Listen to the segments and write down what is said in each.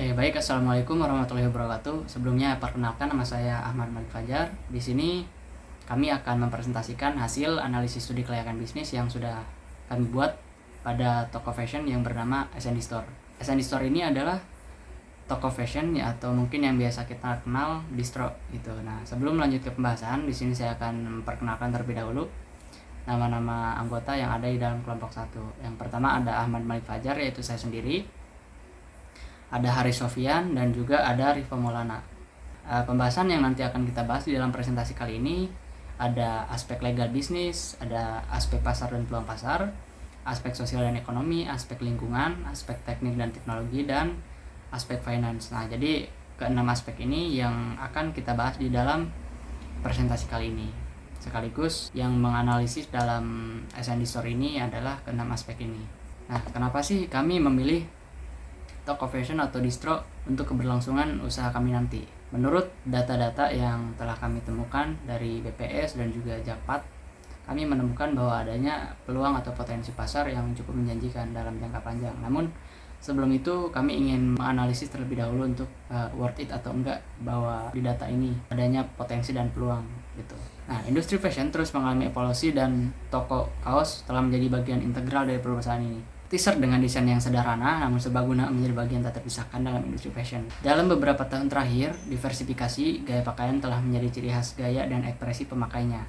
Oke, baik. Assalamualaikum warahmatullahi wabarakatuh. Sebelumnya, perkenalkan nama saya Ahmad Malik Fajar. Di sini kami akan mempresentasikan hasil analisis studi kelayakan bisnis yang sudah kami buat pada toko fashion yang bernama S&D Store. S&D Store ini adalah toko fashion ya, atau mungkin yang biasa kita kenal distro gitu. Nah, sebelum lanjut ke pembahasan, di sini saya akan memperkenalkan terlebih dahulu nama-nama anggota yang ada di dalam kelompok 1. Yang pertama ada Ahmad Malik Fajar, yaitu saya sendiri. Ada Haris Sofian dan juga ada Rifa Maulana. Pembahasan yang nanti akan kita bahas di dalam presentasi kali ini ada aspek legal bisnis, ada aspek pasar dan peluang pasar, aspek sosial dan ekonomi, aspek lingkungan, aspek teknik dan teknologi, dan aspek finance. Nah, jadi keenam aspek ini yang akan kita bahas di dalam presentasi kali ini. Sekaligus yang menganalisis dalam S&D Store ini adalah keenam aspek ini. Nah, kenapa sih kami memilih toko fashion atau distro untuk keberlangsungan usaha kami nanti? Menurut data-data yang telah kami temukan dari BPS dan juga Jakpat, kami menemukan bahwa adanya peluang atau potensi pasar yang cukup menjanjikan dalam jangka panjang. Namun sebelum itu kami ingin menganalisis terlebih dahulu untuk worth it atau enggak bahwa di data ini adanya potensi dan peluang gitu. Nah, industri fashion terus mengalami evolusi dan toko kaos telah menjadi bagian integral dari perusahaan ini. T-shirt dengan desain yang sederhana namun serbaguna menjadi bagian tak terpisahkan dalam industri fashion. Dalam beberapa tahun terakhir, diversifikasi gaya pakaian telah menjadi ciri khas gaya dan ekspresi pemakainya.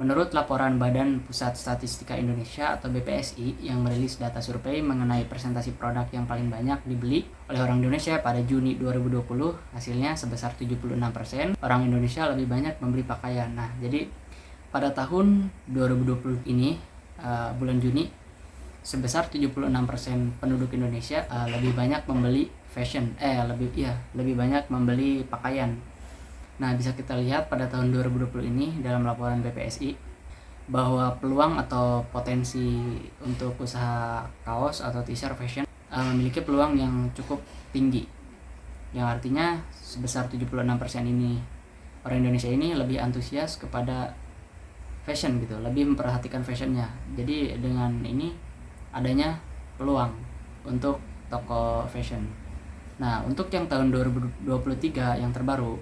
Menurut laporan Badan Pusat Statistika Indonesia atau BPSI yang merilis data survei mengenai presentasi produk yang paling banyak dibeli oleh orang Indonesia pada Juni 2020, hasilnya sebesar 76% orang Indonesia lebih banyak membeli pakaian. Nah, jadi pada tahun 2020 ini, bulan Juni, sebesar 76% penduduk Indonesia lebih banyak membeli fashion, lebih banyak membeli pakaian. Nah, bisa kita lihat pada tahun 2020 ini dalam laporan BPSI bahwa peluang atau potensi untuk usaha kaos atau t-shirt fashion memiliki peluang yang cukup tinggi. Yang artinya sebesar 76% ini orang Indonesia ini lebih antusias kepada fashion gitu, lebih memperhatikan fashionnya. Jadi dengan ini adanya peluang untuk toko fashion. Nah, untuk yang tahun 2023 yang terbaru,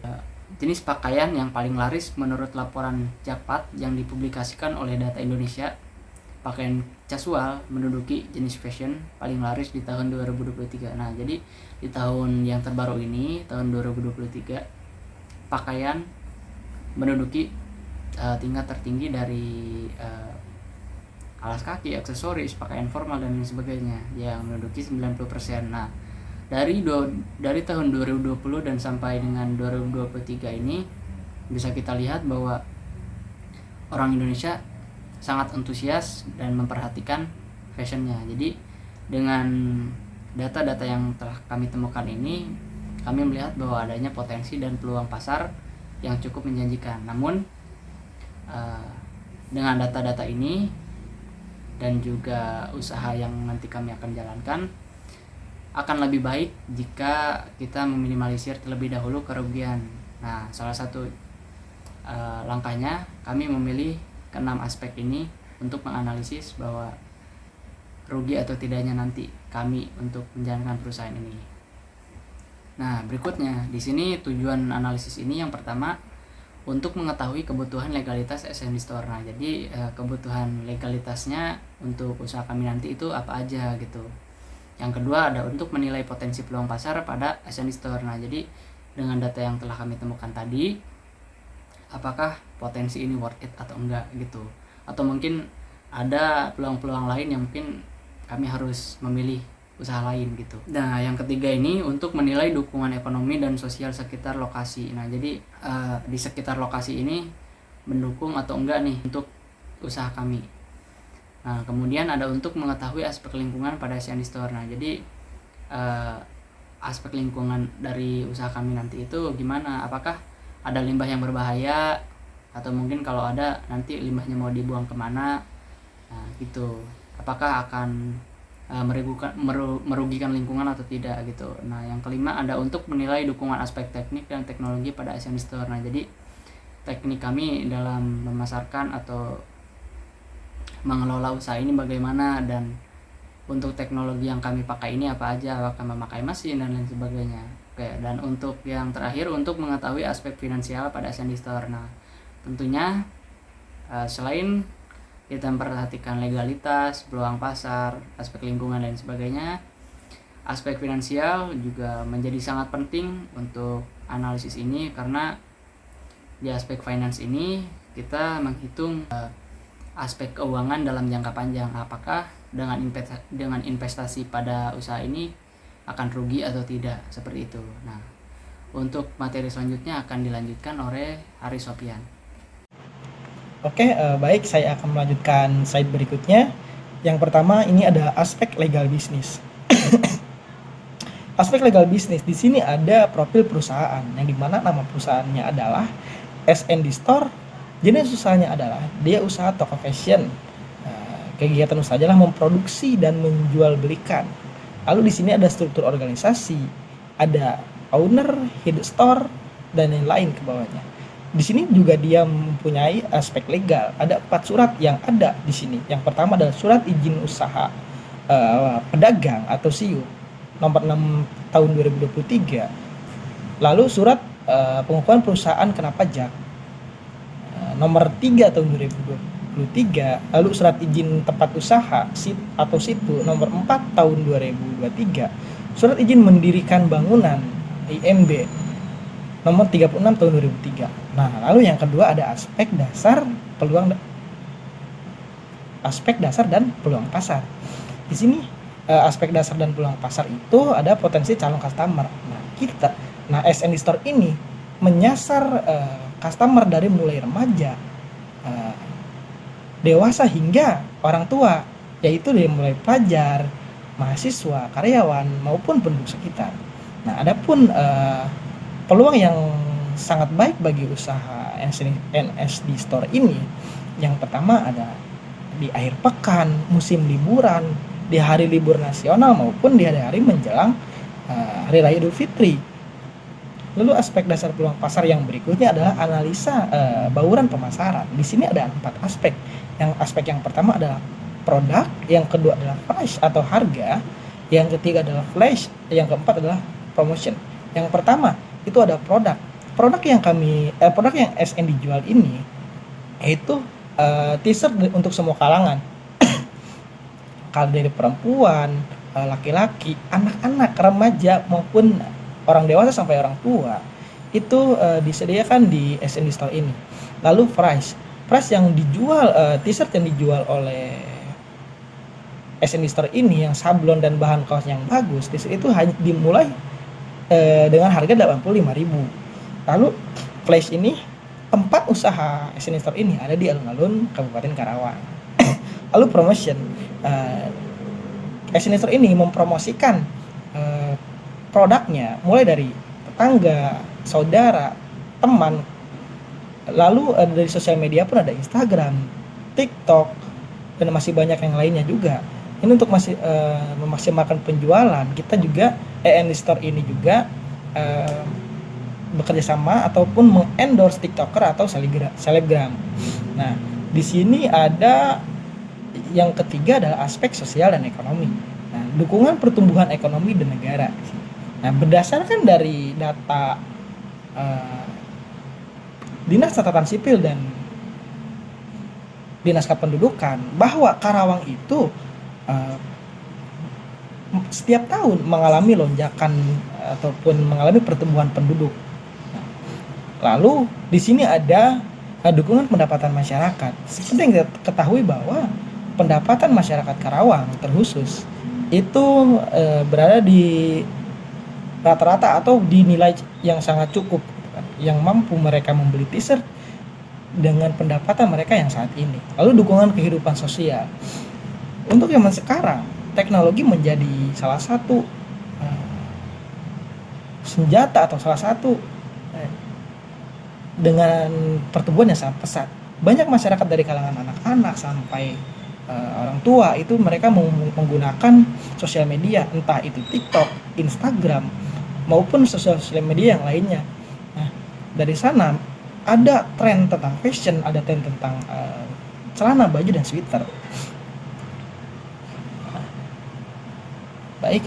jenis pakaian yang paling laris menurut laporan Jakpat yang dipublikasikan oleh Data Indonesia, pakaian casual menduduki jenis fashion paling laris di tahun 2023. Nah, jadi di tahun yang terbaru ini, tahun 2023, pakaian menduduki tingkat tertinggi dari alas kaki, aksesoris, pakaian formal dan sebagainya yang menduduki 90%. Nah, dari tahun 2020 dan sampai dengan 2023 ini bisa kita lihat bahwa orang Indonesia sangat antusias dan memperhatikan fashionnya. Jadi dengan data-data yang telah kami temukan ini, kami melihat bahwa adanya potensi dan peluang pasar yang cukup menjanjikan. Namun dengan data-data ini dan juga usaha yang nanti kami akan jalankan, akan lebih baik jika kita meminimalisir terlebih dahulu kerugian. Nah, salah satu langkahnya kami memilih ke-6 aspek ini untuk menganalisis bahwa rugi atau tidaknya nanti kami untuk menjalankan perusahaan ini. Nah, berikutnya di sini tujuan analisis ini yang pertama untuk mengetahui kebutuhan legalitas S&D Store. Nah, jadi kebutuhan legalitasnya untuk usaha kami nanti itu apa aja gitu. Yang kedua ada untuk menilai potensi peluang pasar pada S&D Store. Nah, jadi dengan data yang telah kami temukan tadi, apakah potensi ini worth it atau enggak gitu. Atau mungkin ada peluang-peluang lain yang mungkin kami harus memilih usaha lain gitu. Nah, yang ketiga ini untuk menilai dukungan ekonomi dan sosial sekitar lokasi. Nah, jadi di sekitar lokasi ini mendukung atau enggak nih untuk usaha kami. Nah, kemudian ada untuk mengetahui aspek lingkungan pada S&D Store. Nah, jadi aspek lingkungan dari usaha kami nanti itu gimana? Apakah ada limbah yang berbahaya atau mungkin kalau ada nanti limbahnya mau dibuang kemana? Nah, gitu. Apakah akan merugikan lingkungan atau tidak gitu. Nah, yang kelima ada untuk menilai dukungan aspek teknik dan teknologi pada S&D Store. Nah, jadi teknik kami dalam memasarkan atau mengelola usaha ini bagaimana dan untuk teknologi yang kami pakai ini apa aja, apakah memakai mesin dan lain sebagainya. Oke, dan untuk yang terakhir, untuk mengetahui aspek finansial pada S&D Store. Nah, tentunya selain kita memperhatikan legalitas, peluang pasar, aspek lingkungan dan sebagainya, aspek finansial juga menjadi sangat penting untuk analisis ini, karena di aspek finance ini kita menghitung aspek keuangan dalam jangka panjang, apakah dengan investasi pada usaha ini akan rugi atau tidak, seperti itu. Nah, untuk materi selanjutnya akan dilanjutkan oleh Haris Sofian. Oke, baik, saya akan melanjutkan slide berikutnya. Yang pertama ini ada aspek legal bisnis. Aspek legal bisnis di sini ada profil perusahaan, yang dimana nama perusahaannya adalah S&D Store. Jenis usahanya adalah dia usaha toko fashion. Kegiatan usaha adalah memproduksi dan menjual belikan. Lalu di sini ada struktur organisasi, ada owner, head store, dan lain-lain ke bawahnya. Di sini juga dia mempunyai aspek legal. Ada 4 surat yang ada di sini. Yang pertama adalah surat izin usaha pedagang atau SIU nomor 6 tahun 2023. Lalu surat pengukuhan perusahaan kena pajak nomor 3 tahun 2023. Lalu surat izin tempat usaha atau situ nomor 4 tahun 2023. Surat izin mendirikan bangunan IMB nomor 36 tahun 2003. Nah, lalu yang kedua ada aspek dasar dan peluang pasar. Di sini aspek dasar dan peluang pasar itu ada potensi calon customer. Nah, S&D Store ini menyasar customer dari mulai remaja, dewasa hingga orang tua, yaitu dari mulai pelajar, mahasiswa, karyawan maupun penduduk sekitar. Nah, adapun peluang yang sangat baik bagi usaha S&D Store ini, yang pertama ada di akhir pekan, musim liburan, di hari libur nasional maupun di hari-hari menjelang Hari Raya Idul Fitri. Lalu aspek dasar peluang pasar yang berikutnya adalah analisa bauran pemasaran. Di sini ada 4 aspek. Aspek yang pertama adalah produk, yang kedua adalah price atau harga, yang ketiga adalah flash, yang keempat adalah promotion. Yang pertama itu ada produk. Produk yang S&D jual ini yaitu t-shirt untuk semua kalangan. Kalau dari perempuan, laki-laki, anak-anak, remaja maupun orang dewasa sampai orang tua itu disediakan di S&D Store ini. Lalu price yang dijual, t-shirt yang dijual oleh S&D Store ini yang sablon dan bahan kaos yang bagus, t-shirt itu hanya dimulai dengan harga 85.000. Lalu flash ini, tempat usaha S&D Store ini ada di alun-alun Kabupaten Karawang. Lalu promotion, S&D Store ini mempromosikan produknya mulai dari tetangga, saudara, teman. Lalu dari sosial media pun ada Instagram, TikTok, dan masih banyak yang lainnya juga. Ini untuk memaksimalkan penjualan. Kita juga S&D Store ini juga bekerja sama ataupun mengendorse TikToker atau selebgram. Nah, di sini ada yang ketiga adalah aspek sosial dan ekonomi. Nah, dukungan pertumbuhan ekonomi dan negara. Nah, berdasarkan dari data Dinas Catatan Sipil dan Dinas Kependudukan, bahwa Karawang itu setiap tahun mengalami lonjakan ataupun mengalami pertumbuhan penduduk. Lalu di sini ada dukungan pendapatan masyarakat. Seperti yang kita ketahui bahwa pendapatan masyarakat Karawang terkhusus itu berada di rata-rata atau dinilai yang sangat cukup, yang mampu mereka membeli t-shirt dengan pendapatan mereka yang saat ini. Lalu dukungan kehidupan sosial. Untuk zaman sekarang, teknologi menjadi salah satu senjata atau salah satu dengan pertumbuhan yang sangat pesat. Banyak masyarakat dari kalangan anak-anak sampai orang tua itu mereka menggunakan sosial media, entah itu TikTok, Instagram, maupun sosial media yang lainnya. Nah, dari sana ada tren tentang fashion, ada tren tentang celana, baju, dan sweater. Baik,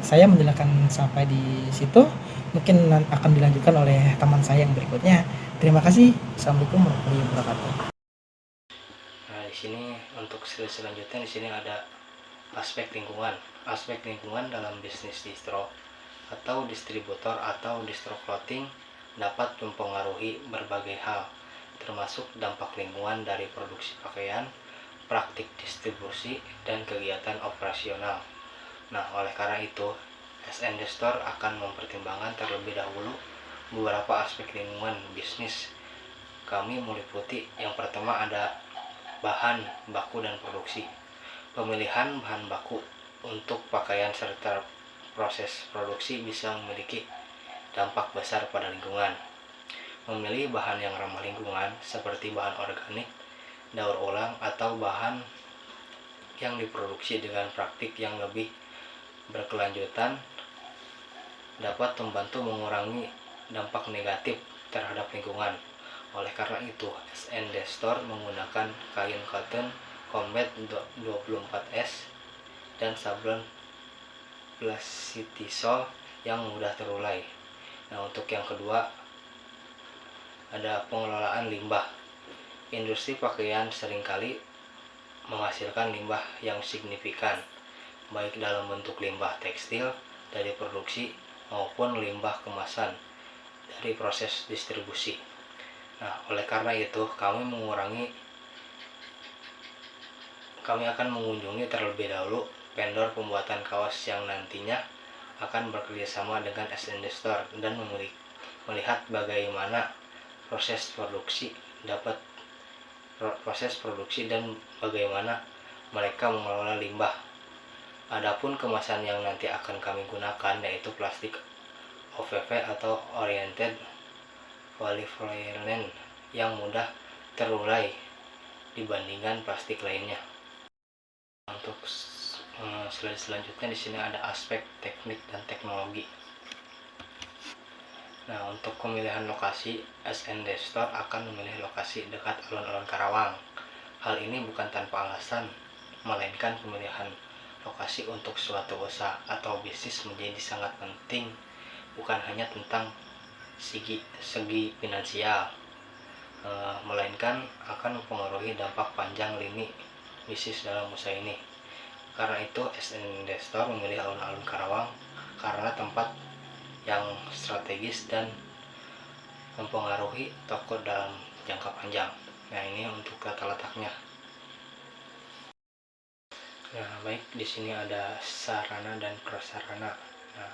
saya menjelaskan sampai di situ. Mungkin akan dilanjutkan oleh teman saya yang berikutnya. Terima kasih. Assalamualaikum warahmatullahi wabarakatuh. Nah, di sini untuk selanjutnya di sini ada aspek lingkungan. Aspek lingkungan dalam bisnis distro atau distributor atau distro clothing dapat mempengaruhi berbagai hal, termasuk dampak lingkungan dari produksi pakaian, praktik distribusi, dan kegiatan operasional. Nah, oleh karena itu, SND Store akan mempertimbangkan terlebih dahulu beberapa aspek lingkungan bisnis. Kami meliputi yang pertama ada bahan baku dan produksi. Pemilihan bahan baku untuk pakaian serta proses produksi bisa memiliki dampak besar pada lingkungan. Memilih bahan yang ramah lingkungan seperti bahan organik, daur ulang, atau bahan yang diproduksi dengan praktik yang lebih berkelanjutan dapat membantu mengurangi dampak negatif terhadap lingkungan. Oleh karena itu, SND Store menggunakan kain cotton combat 24S dan sablon plastisol yang mudah terurai. Nah, untuk yang kedua ada pengelolaan limbah. Industri pakaian seringkali menghasilkan limbah yang signifikan, baik dalam bentuk limbah tekstil dari produksi maupun limbah kemasan dari proses distribusi. Nah, oleh karena itu kami akan mengunjungi terlebih dahulu vendor pembuatan kaos yang nantinya akan bekerjasama dengan SND Store dan melihat bagaimana proses produksi dan bagaimana mereka mengelola limbah. Adapun kemasan yang nanti akan kami gunakan yaitu plastik OVP atau Oriented Polypropylene yang mudah terurai dibandingkan plastik lainnya. Untuk selanjutnya di sini ada aspek teknik dan teknologi. Nah, untuk pemilihan lokasi, SND Store akan memilih lokasi dekat alun-alun Karawang. Hal ini bukan tanpa alasan, melainkan pemilihan lokasi untuk suatu usaha atau bisnis menjadi sangat penting, bukan hanya tentang segi finansial, melainkan akan mempengaruhi dampak panjang lini bisnis dalam usaha ini. Karena itu, SND Store memilih alun-alun Karawang karena tempat yang strategis dan mempengaruhi toko dalam jangka panjang. Nah, ini untuk tata letaknya. Nah, baik, di sini ada sarana dan prasarana. Nah,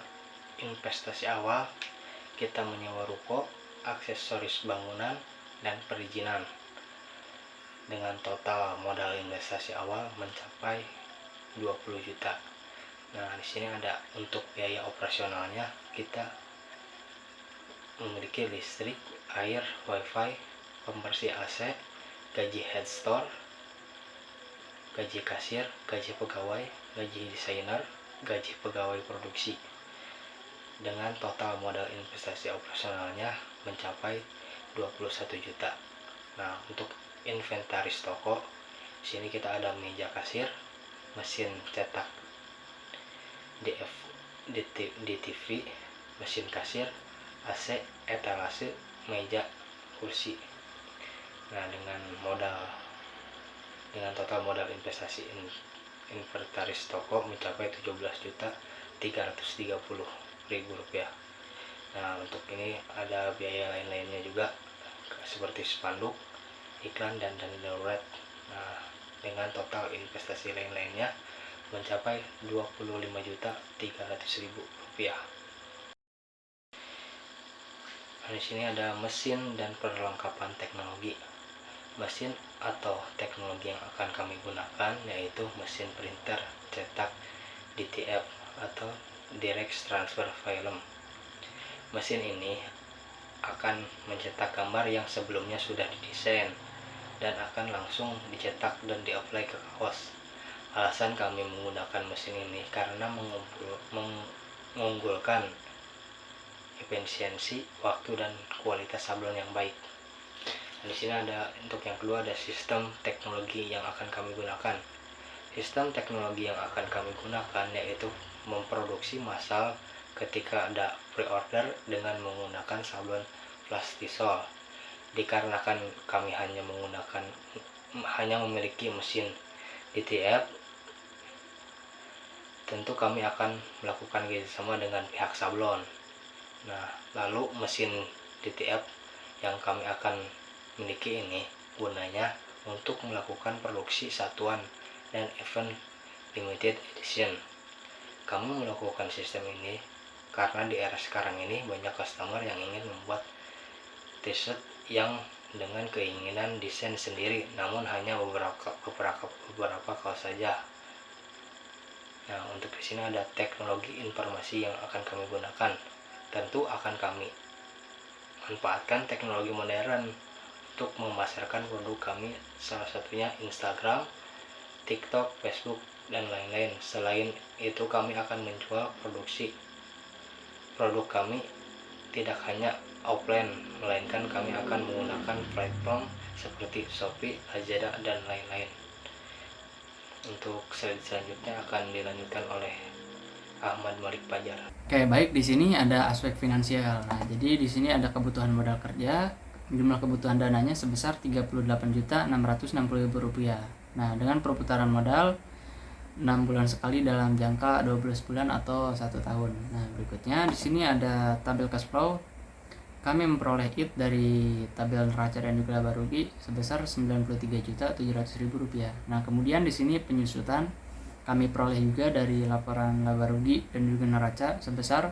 investasi awal kita menyewa ruko, aksesoris bangunan, dan perizinan dengan total modal investasi awal mencapai 20 juta. Nah, di sini ada untuk biaya operasionalnya, kita memiliki listrik, air, wifi, pembersih AC, gaji head store, gaji kasir, gaji pegawai, gaji desainer, gaji pegawai produksi. Dengan total modal investasi operasionalnya mencapai 21 juta. Nah, untuk inventaris toko, di sini kita ada meja kasir, mesin cetak DTV, mesin kasir, AC, etalase, meja, kursi. Nah, dengan total modal investasi inventaris toko mencapai 17.330.000 rupiah. Nah, untuk ini ada biaya lain-lainnya juga seperti spanduk, iklan, dan dana darurat. Nah, dengan total investasi lain-lainnya mencapai 25.300.000 rupiah. Nah, di sini ada mesin dan perlengkapan teknologi. Mesin atau teknologi yang akan kami gunakan yaitu mesin printer cetak DTF atau Direct Transfer Film. Mesin ini akan mencetak gambar yang sebelumnya sudah didesain dan akan langsung dicetak dan di-apply ke kaos. Alasan kami menggunakan mesin ini karena mengunggulkan efisiensi, waktu, dan kualitas sablon yang baik. Di sini ada untuk yang kedua ada sistem teknologi yang akan kami gunakan. Sistem teknologi yang akan kami gunakan yaitu memproduksi massal ketika ada pre-order dengan menggunakan sablon plastisol. Dikarenakan kami hanya memiliki mesin DTF, tentu kami akan melakukan kerjasama dengan pihak sablon. Nah, lalu mesin DTF yang kami akan miliki ini gunanya untuk melakukan produksi satuan dan event limited edition. Kami melakukan sistem ini karena di era sekarang ini banyak customer yang ingin membuat t-shirt yang dengan keinginan desain sendiri, namun hanya beberapa kaos saja. Nah, untuk di sini ada teknologi informasi yang akan kami gunakan. Tentu akan kami manfaatkan teknologi modern untuk memasarkan produk kami, salah satunya Instagram, TikTok, Facebook, dan lain-lain. Selain itu, kami akan menjual produk kami tidak hanya offline, melainkan kami akan menggunakan platform seperti Shopee, Lazada, dan lain-lain. Untuk slide selanjutnya akan dilanjutkan oleh Ahmad Malik Fajar. Oke, baik, di sini ada aspek finansial. Nah, jadi di sini ada kebutuhan modal kerja. Jumlah kebutuhan dananya sebesar Rp38.660.000. Nah, dengan perputaran modal 6 bulan sekali dalam jangka 12 bulan atau 1 tahun. Nah, berikutnya di sini ada tabel cash flow. Kami memperoleh IT dari tabel neraca dan juga laba rugi sebesar Rp93.700.000. Nah, kemudian di sini penyusutan kami peroleh juga dari laporan laba rugi dan juga neraca sebesar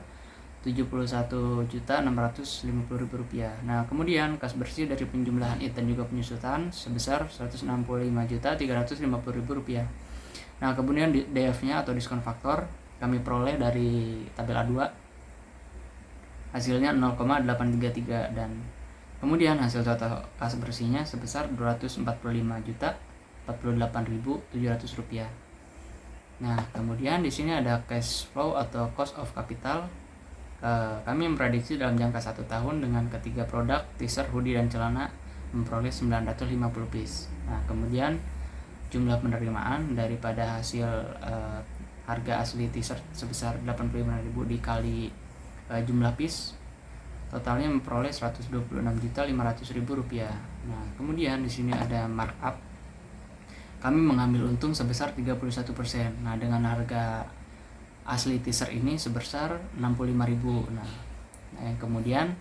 Rp71.650.000. Nah, kemudian kas bersih dari penjumlahan IT dan juga penyusutan sebesar Rp165.350.000. Nah, kemudian DF-nya atau diskon faktor kami peroleh dari tabel A2. Hasilnya 0,833 dan kemudian hasil total kas bersihnya sebesar Rp245.048.700. Nah, kemudian di sini ada cash flow atau cost of capital. Kami memprediksi dalam jangka 1 tahun dengan ketiga produk t-shirt, hoodie, dan celana memperoleh 950 piece. Nah, kemudian jumlah penerimaan daripada hasil harga asli t-shirt sebesar 85.000 dikali jumlah piece, totalnya memperoleh Rp126.500.000. Nah, kemudian di sini ada markup. Kami mengambil untung sebesar 31%. Nah, dengan harga asli t-shirt ini sebesar 65.000. Nah, yang kemudian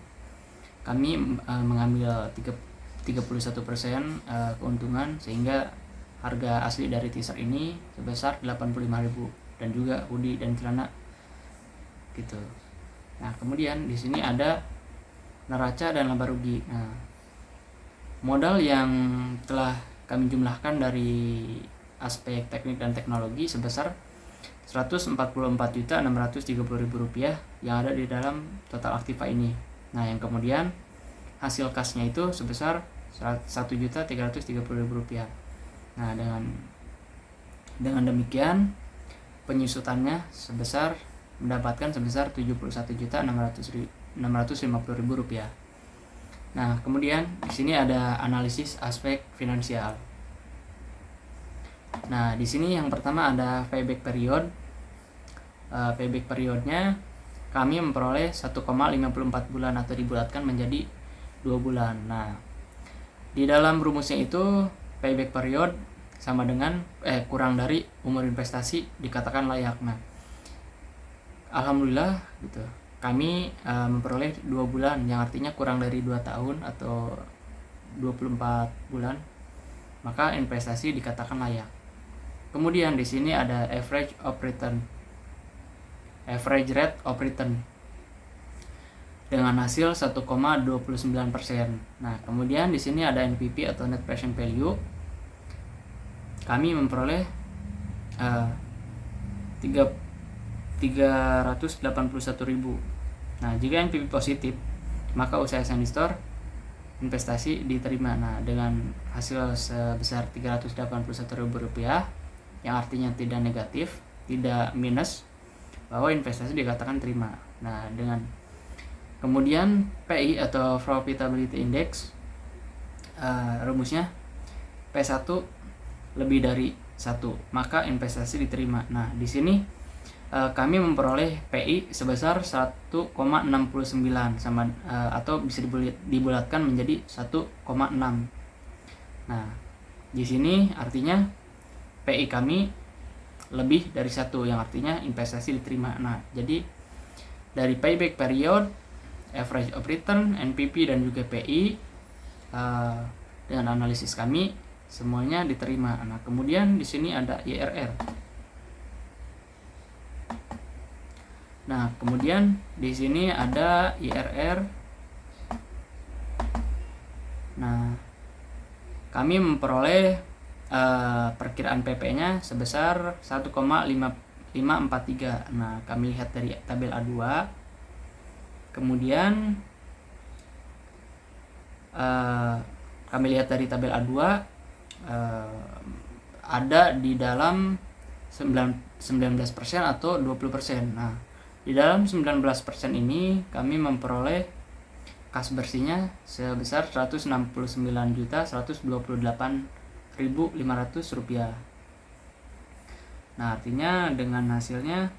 kami mengambil 31% keuntungan, sehingga harga asli dari t-shirt ini sebesar 85.000 dan juga hoodie dan celana gitu. Nah, kemudian di sini ada neraca dan laba rugi. Nah, modal yang telah kami jumlahkan dari aspek teknik dan teknologi sebesar Rp144.630.000 yang ada di dalam total aktiva ini. Nah, yang kemudian hasil kasnya itu sebesar Rp1.330.000. Nah, dengan demikian penyusutannya mendapatkan sebesar Rp71.650.000. Nah, kemudian di sini ada analisis aspek finansial. Nah, di sini yang pertama ada payback period. Payback periodnya kami memperoleh 1,54 bulan atau dibulatkan menjadi 2 bulan. Nah, di dalam rumusnya itu payback period sama dengan kurang dari umur investasi dikatakan layak. Nah, alhamdulillah gitu, kami memperoleh 2 bulan, yang artinya kurang dari 2 tahun atau 24 bulan, maka investasi dikatakan layak. Kemudian di sini ada average rate of return dengan hasil 1,29%. Nah, kemudian di sini ada NPV atau net present value. Kami memperoleh 381.000. Nah, jika NPV positif, maka usaha Sandy Store investasi diterima. Nah, dengan hasil sebesar Rp381.000 yang artinya tidak negatif, tidak minus, bahwa investasi dikatakan terima. Nah, dengan kemudian PI atau Profitability Index, rumusnya P1 lebih dari 1, maka investasi diterima. Nah, di sini kami memperoleh PI sebesar 1,69 sama atau bisa dibulatkan menjadi 1,6. Nah, di sini artinya PI kami lebih dari 1, yang artinya investasi diterima. Nah, jadi dari payback period, average of return, NPV dan juga PI dengan analisis kami semuanya diterima. Nah, kemudian di sini ada IRR. Nah, kemudian di sini ada IRR. Nah, kami memperoleh perkiraan PP-nya sebesar 1,543. Nah, kami lihat dari tabel A2. Kemudian kami lihat dari tabel A2 ada di dalam 19% atau 20%. Nah, di dalam 19% ini kami memperoleh kas bersihnya sebesar Rp169.128.500. Nah, artinya dengan hasilnya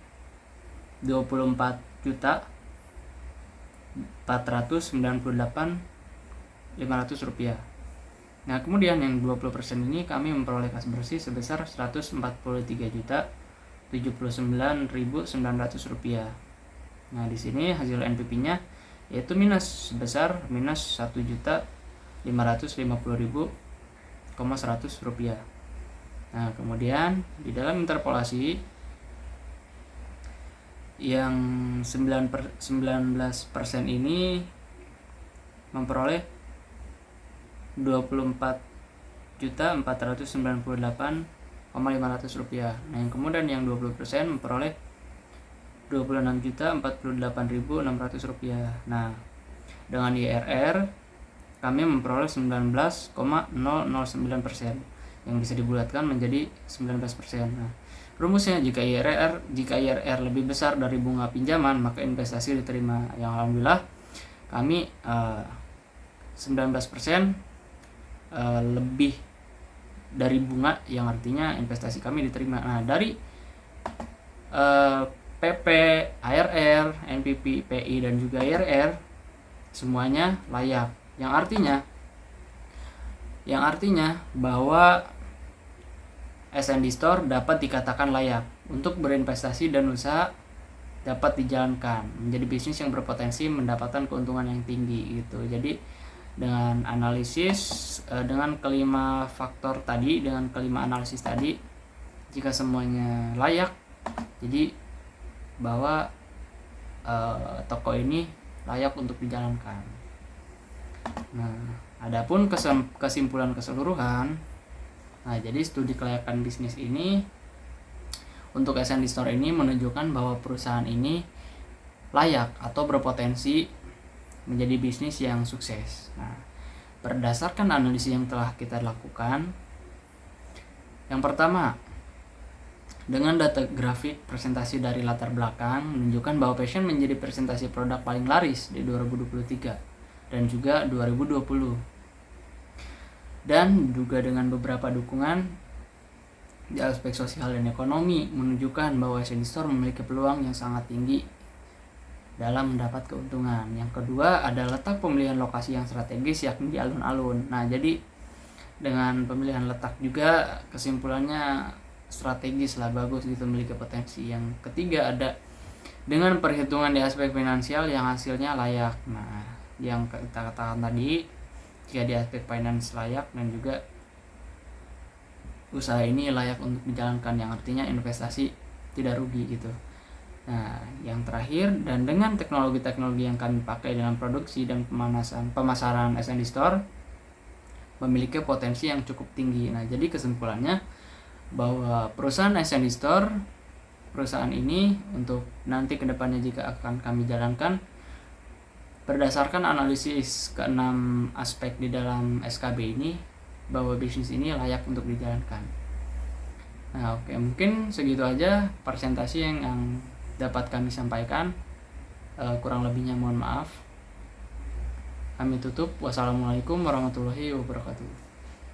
Rp24.498.500. Nah, kemudian yang 20% ini kami memperoleh kas bersih sebesar Rp143.079.900. Nah, di sini hasil NPV-nya yaitu minus sebesar minus Rp1.550.100. Nah, kemudian di dalam interpolasi yang 19% ini memperoleh Rp24.498.500. Nah, yang kemudian yang 20% memperoleh Rp26.048.600. Nah, dengan IRR kami memperoleh 19,009% yang bisa dibulatkan menjadi 19%. Nah, rumusnya jika IRR lebih besar dari bunga pinjaman, maka investasi diterima. Yang alhamdulillah kami 19% lebih dari bunga, yang artinya investasi kami diterima. Nah, dari PP, ARR, NPV, PI dan juga IRR semuanya layak. Yang artinya bahwa S&D Store dapat dikatakan layak untuk berinvestasi dan usaha dapat dijalankan menjadi bisnis yang berpotensi mendapatkan keuntungan yang tinggi gitu. Jadi dengan analisis dengan kelima faktor tadi, dengan kelima analisis tadi, jika semuanya layak, jadi bahwa toko ini layak untuk dijalankan. Nah, adapun kesimpulan keseluruhan, nah jadi studi kelayakan bisnis ini untuk S&D Store ini menunjukkan bahwa perusahaan ini layak atau berpotensi menjadi bisnis yang sukses. Nah, berdasarkan analisis yang telah kita lakukan, yang pertama, dengan data grafik presentasi dari latar belakang menunjukkan bahwa Passion menjadi presentasi produk paling laris di 2023 dan juga 2020. Dan juga dengan beberapa dukungan di aspek sosial dan ekonomi menunjukkan bahwa S&D Store memiliki peluang yang sangat tinggi dalam mendapat keuntungan. Yang kedua ada letak pemilihan lokasi yang strategis, yakni di alun-alun. Nah, jadi dengan pemilihan letak juga kesimpulannya strategis lah, bagus gitu, memiliki potensi. Yang ketiga ada dengan perhitungan di aspek finansial yang hasilnya layak. Nah, yang kita katakan tadi, jika di aspek finance layak dan juga usaha ini layak untuk dijalankan, yang artinya investasi tidak rugi gitu. Nah, yang terakhir, dan dengan teknologi-teknologi yang kami pakai dalam produksi dan pemasaran S&D Store memiliki potensi yang cukup tinggi. Nah, jadi kesimpulannya bahwa perusahaan S&D Store, perusahaan ini untuk nanti kedepannya jika akan kami jalankan, berdasarkan analisis ke-6 aspek di dalam SKB ini, bahwa bisnis ini layak untuk dijalankan. Nah, oke, mungkin segitu aja presentasi yang dapat kami sampaikan. Kurang lebihnya mohon maaf. Kami tutup. Wassalamualaikum warahmatullahi wabarakatuh.